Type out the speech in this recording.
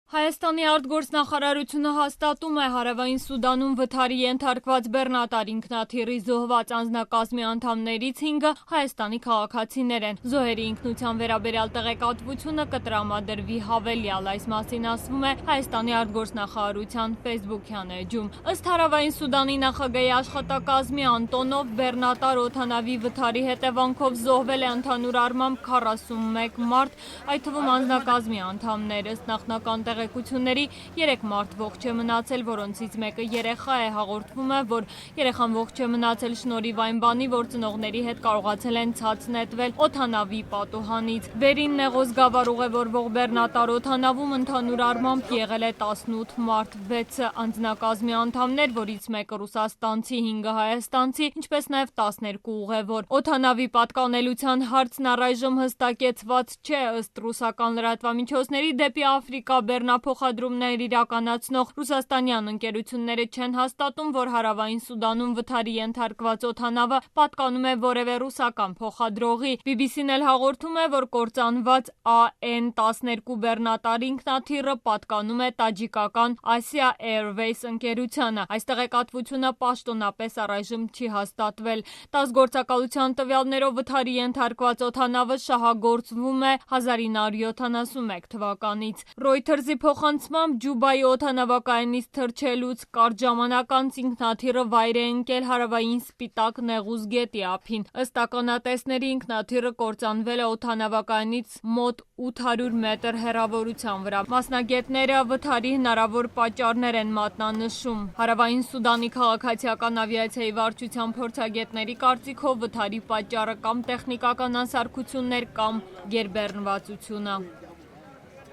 Հայաստանի արտգործնախարարությունը հաստատում է Հարավային Սուդանում վթարի ենթարկված բեռնատար ինքնաթիռի զոհված անձնակազմի անդամներից 5-ը Հայաստանի քաղաքացիներ են։ Զոհերի ինքնության վերաբերյալ տեղեկատվությունը կտրամադրվի հավելյալ, այս մասին ասվում է Հայաստանի արտգործնախարարության Facebook-յան էջում։ Ըստ Հարավային Սուդանի նախագահի աշխատակազմի Անտոնով, բեռնատար օդանավի վթարի հետևանքով զոհվել է ընդհանուր առմամբ 41 մարդ, այդ թվում անձնակազմի անդամներ, ըստ նախնական տեղեկությունների 3 մարդ ողջ է մնացել, որոնցից մեկը երեխա է։ Հաղորդվում է, որ երեխան ողջ է մնացել շնորհիվ այն բանի, որ ծնողների հետ կարողացել են ցած նետվել օդանավի պատուհանից։ Վերին նեղոզ գավառ ուղևորվող բեռնատար օդանավում ընդհանուր առմամբ եղել է 18 մարդ, 6-ը անձնակազմի անդամներ, որից մեկը ռուսաստանցի, 5-ը հայաստանցի, ինչպես նաև 12 ուղևոր։ Օդանավի պատկանելության հարցն առայժմ հստակեցված չէ, ըստ ռուսական լրատվամիջոցների դեպի Աֆրիկա բեռնափոխադրումներ իրականացնող ռուսաստանյան ընկերությունները չեն հաստատում, որ Հարավային Սուդանում վթարի ենթարկված օդանավը պատկանում է որևէ ռուսական փոխադրողի։ BBC-ն էլ հաղորդում է, որ կործանված AN-12 բեռնատար ինքնաթիռը պատկանում է տաջիկական Asia Airways ընկերությանը։ Այս տեղեկատվությունը պաշտոնապես առայժմ չի հաստատվել։ ՏԱՍՍ գործակալության տվյալներով վթարի ենթարկված օդանավը շահագործվում է 1971 թվականից։ Reuters-ի փոխանցմամբ Ջուբայի օդանավակայանից թռչելուց կարճ ժամանակ անց ինքնաթիռը վայր է ընկել հարավային Սպիտակ Նեղուզ գետի ափին։ Ըստ ականատեսների ինքնաթիռը կործանվել է օդանավակայանից մոտ 800 մետր հեռավորության վրա։ Մասնագետները վթարի հնարավոր պատճառներ են մատնանշում։ Հարավային Սուդանի քաղաքացիական ավիացիայի վարչության փորձագետների կարծիքով վթարի պատճառը կամ տեխնիկական անսարքություններ, կամ գերբեռնվածությունը։